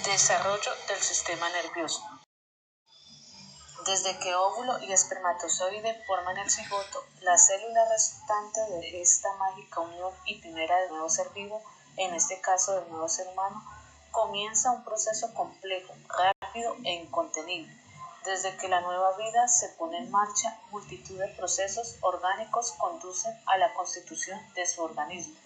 Desarrollo del sistema nervioso. Desde que óvulo y espermatozoide forman el cigoto, la célula resultante de esta mágica unión y primera del nuevo ser vivo, en este caso del nuevo ser humano, comienza un proceso complejo, rápido e incontenible. Desde que la nueva vida se pone en marcha, multitud de procesos orgánicos conducen a la constitución de su organismo.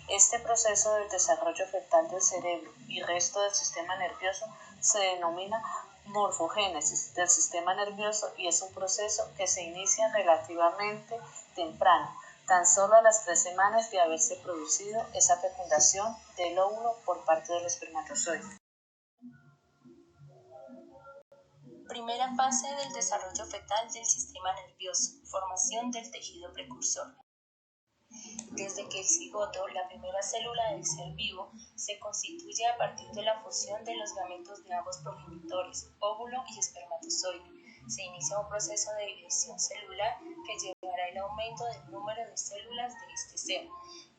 Este proceso del desarrollo fetal del cerebro y resto del sistema nervioso se denomina morfogénesis del sistema nervioso y es un proceso que se inicia relativamente temprano, tan solo a las 3 semanas de haberse producido esa fecundación del óvulo por parte del espermatozoide. Primera fase del desarrollo fetal del sistema nervioso, formación del tejido precursor. Desde que el cigoto, la primera célula del ser vivo, se constituye a partir de la fusión de los gametos de ambos progenitores, óvulo y espermatozoide, se inicia un proceso de división celular que llevará el aumento del número de células de este ser.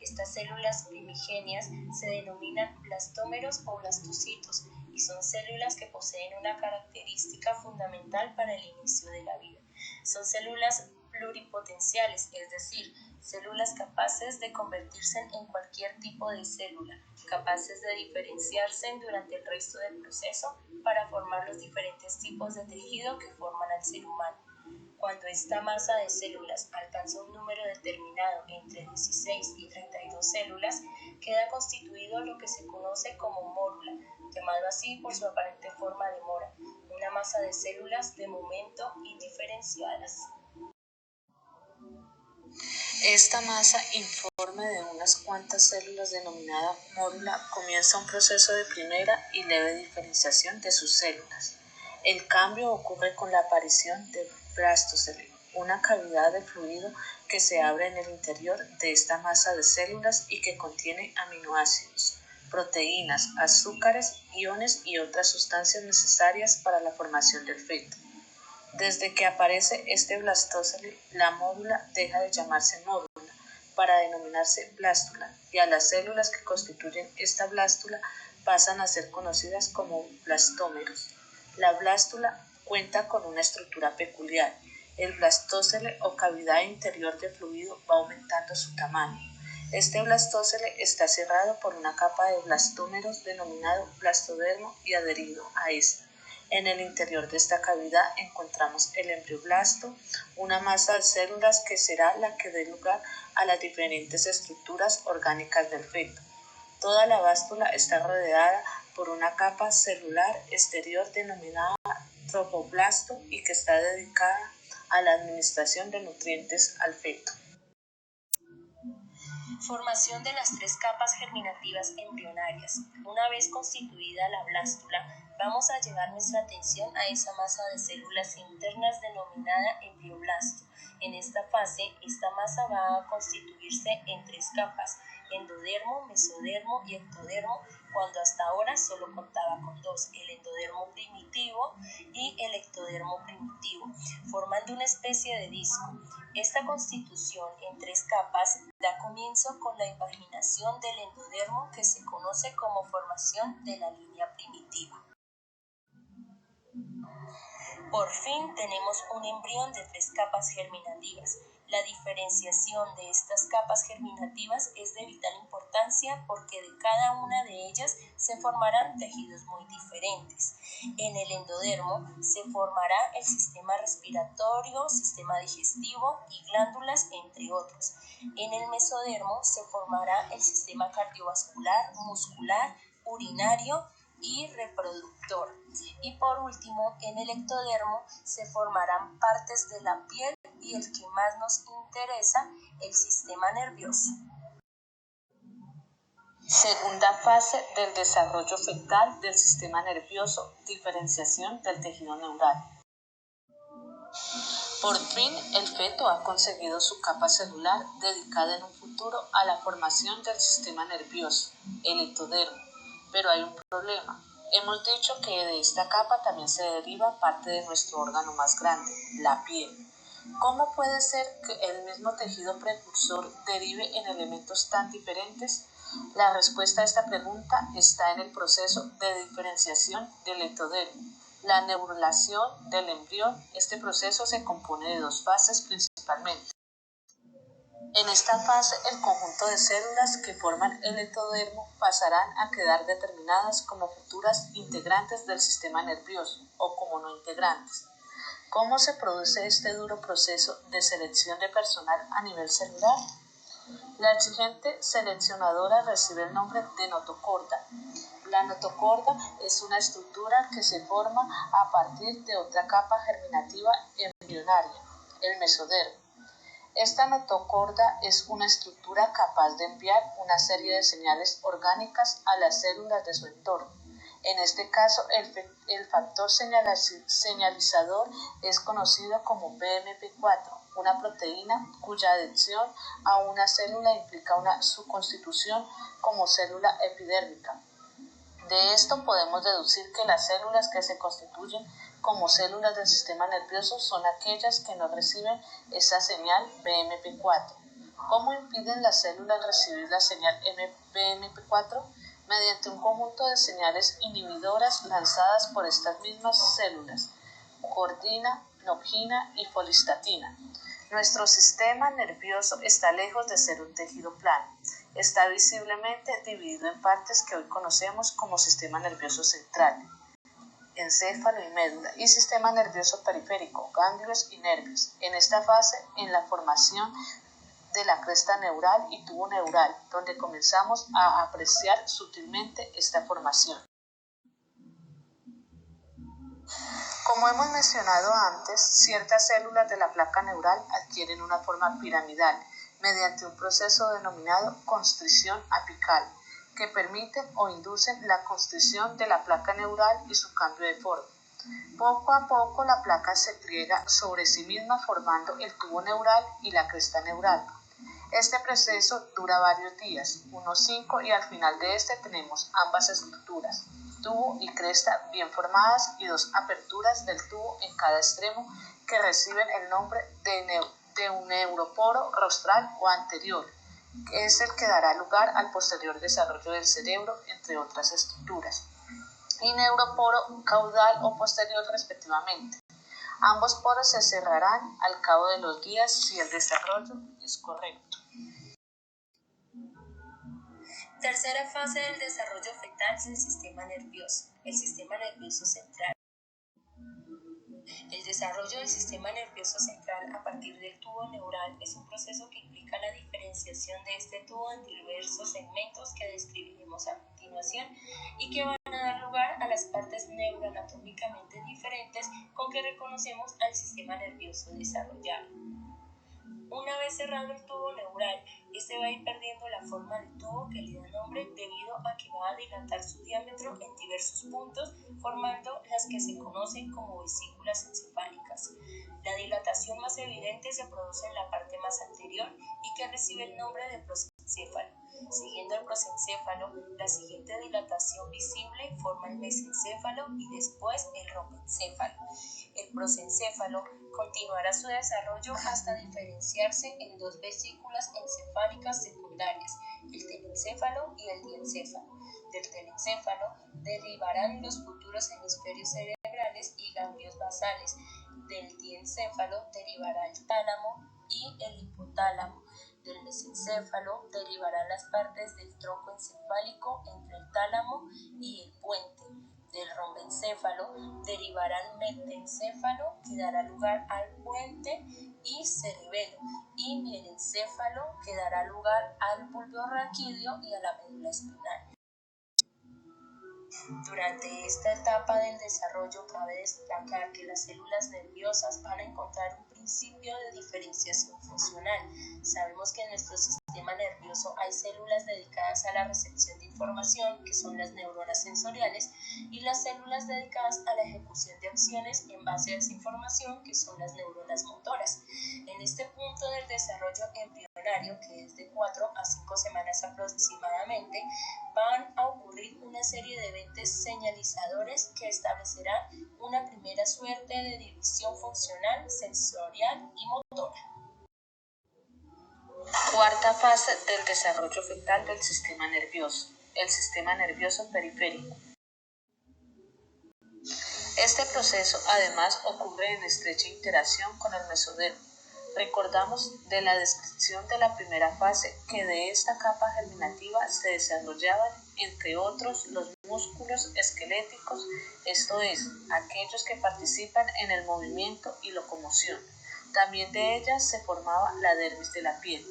Estas células primigenias se denominan blastómeros o blastocitos y son células que poseen una característica fundamental para el inicio de la vida. Son células pluripotenciales, es decir, células capaces de convertirse en cualquier tipo de célula, capaces de diferenciarse durante el resto del proceso para formar los diferentes tipos de tejido que forman al ser humano. Cuando esta masa de células alcanza un número determinado entre 16 y 32 células, queda constituido lo que se conoce como mórula, llamado así por su aparente forma de mora, una masa de células de momento indiferenciadas. Esta masa informe de unas cuantas células denominada mórula comienza un proceso de primera y leve diferenciación de sus células. El cambio ocurre con la aparición de blastocele, una cavidad de fluido que se abre en el interior de esta masa de células y que contiene aminoácidos, proteínas, azúcares, iones y otras sustancias necesarias para la formación del feto. Desde que aparece este blastocele, la mórula deja de llamarse mórula para denominarse blástula y a las células que constituyen esta blástula pasan a ser conocidas como blastómeros. La blástula cuenta con una estructura peculiar. El blastocele o cavidad interior de fluido va aumentando su tamaño. Este blastocele está cerrado por una capa de blastómeros denominado blastodermo y adherido a este. En el interior de esta cavidad encontramos el embrioblasto, una masa de células que será la que dé lugar a las diferentes estructuras orgánicas del feto. Toda la blástula está rodeada por una capa celular exterior denominada tropoblasto y que está dedicada a la administración de nutrientes al feto. Formación de las 3 capas germinativas embrionarias. Una vez constituida la blástula, vamos a llevar nuestra atención a esa masa de células internas denominada embrioblasto. En esta fase, esta masa va a constituirse en 3 capas, endodermo, mesodermo y ectodermo, cuando hasta ahora solo contaba con 2, el endodermo primitivo y el ectodermo primitivo, formando una especie de disco. Esta constitución en 3 capas da comienzo con la invaginación del endodermo que se conoce como formación de la línea primitiva. Por fin tenemos un embrión de 3 capas germinativas. La diferenciación de estas capas germinativas es de vital importancia porque de cada una de ellas se formarán tejidos muy diferentes. En el endodermo se formará el sistema respiratorio, sistema digestivo y glándulas, entre otros. En el mesodermo se formará el sistema cardiovascular, muscular, urinario y reproductor. Y por último, en el ectodermo se formarán partes de la piel y el que más nos interesa, el sistema nervioso. Segunda fase del desarrollo fetal del sistema nervioso, diferenciación del tejido neural. Por fin, el feto ha conseguido su capa celular dedicada en un futuro a la formación del sistema nervioso, el ectodermo. Pero hay un problema. Hemos dicho que de esta capa también se deriva parte de nuestro órgano más grande, la piel. ¿Cómo puede ser que el mismo tejido precursor derive en elementos tan diferentes? La respuesta a esta pregunta está en el proceso de diferenciación del ectodermo. La neurulación del embrión. Este proceso se compone de dos fases principalmente. En esta fase, el conjunto de células que forman el ectodermo pasarán a quedar determinadas como futuras integrantes del sistema nervioso o como no integrantes. ¿Cómo se produce este duro proceso de selección de personal a nivel celular? La exigente seleccionadora recibe el nombre de notocorda. La notocorda es una estructura que se forma a partir de otra capa germinativa embrionaria, el mesodermo. Esta notocorda es una estructura capaz de enviar una serie de señales orgánicas a las células de su entorno. En este caso, el factor señalizador es conocido como BMP4, una proteína cuya adhesión a una célula implica su constitución como célula epidérmica. De esto podemos deducir que las células que se constituyen como células del sistema nervioso son aquellas que no reciben esa señal BMP4. ¿Cómo impiden las células recibir la señal BMP4? Mediante un conjunto de señales inhibidoras lanzadas por estas mismas células, cordina, nogina y folistatina. Nuestro sistema nervioso está lejos de ser un tejido plano. Está visiblemente dividido en partes que hoy conocemos como sistema nervioso central, encéfalo y médula, y sistema nervioso periférico, ganglios y nervios. En esta fase, en la formación de la cresta neural y tubo neural, donde comenzamos a apreciar sutilmente esta formación. Como hemos mencionado antes, ciertas células de la placa neural adquieren una forma piramidal mediante un proceso denominado constricción apical, que permiten o inducen la constricción de la placa neural y su cambio de forma. Poco a poco la placa se pliega sobre sí misma formando el tubo neural y la cresta neural. Este proceso dura varios días, unos 5, y al final de este tenemos ambas estructuras, tubo y cresta bien formadas y dos aperturas del tubo en cada extremo que reciben el nombre de un neuroporo rostral o anterior, que es el que dará lugar al posterior desarrollo del cerebro, entre otras estructuras, y neuroporo caudal o posterior respectivamente. Ambos poros se cerrarán al cabo de los días si el desarrollo es correcto. Tercera fase del desarrollo fetal del sistema nervioso, el sistema nervioso central. El desarrollo del sistema nervioso central a partir del tubo neural es un proceso que implica la diferenciación de este tubo en diversos segmentos que describiremos a continuación y que van a dar lugar a las partes neuroanatómicamente diferentes con que reconocemos al sistema nervioso desarrollado. Una vez cerrado el tubo neural, este va a ir perdiendo la forma del tubo que le da nombre debido a que va a dilatar su diámetro en diversos puntos, formando las que se conocen como vesículas encefálicas. La dilatación más evidente se produce en la parte más anterior y que recibe el nombre de prosencéfalo. Siguiendo el prosencéfalo, la siguiente dilatación visible forma el mesencéfalo y después el rombencéfalo. El prosencéfalo continuará su desarrollo hasta diferenciarse en dos vesículas encefálicas secundarias, el telencéfalo y el diencéfalo. Del telencéfalo derivarán los futuros hemisferios cerebrales y ganglios basales. Del diencéfalo derivará el tálamo y el hipotálamo. Del mesencéfalo derivarán las partes del tronco encefálico entre el tálamo y el puente. Del rombencéfalo derivará el metencéfalo, que dará lugar al puente y cerebelo, y mielencéfalo, que dará lugar al bulbo raquídeo y a la médula espinal. Durante esta etapa del desarrollo cabe destacar que las células nerviosas van a encontrar un principio de diferenciación funcional. Sabemos que en nuestro sistema nervioso hay células dedicadas a la recepción de información, que son las neuronas sensoriales, y las células dedicadas a la ejecución de acciones en base a esa información, que son las neuronas motoras. En este punto del desarrollo embrionario, que es de 4 a 5 semanas aproximadamente, van a ocurrir una serie de eventos señalizadores que establecerán una primera suerte de división funcional, sensorial y motora. Cuarta fase del desarrollo fetal del sistema nervioso, el sistema nervioso periférico. Este proceso además ocurre en estrecha interacción con el mesodermo. Recordamos de la descripción de la primera fase que de esta capa germinativa se desarrollaban, entre otros, los músculos esqueléticos, esto es, aquellos que participan en el movimiento y locomoción. También de ellas se formaba la dermis de la piel.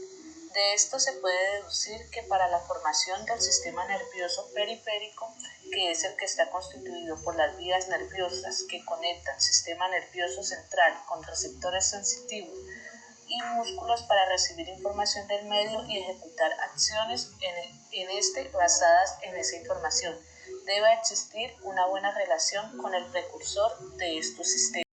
De esto se puede deducir que para la formación del sistema nervioso periférico, que es el que está constituido por las vías nerviosas que conectan sistema nervioso central con receptores sensitivos y músculos para recibir información del medio y ejecutar acciones en este basadas en esa información, debe existir una buena relación con el precursor de estos sistemas.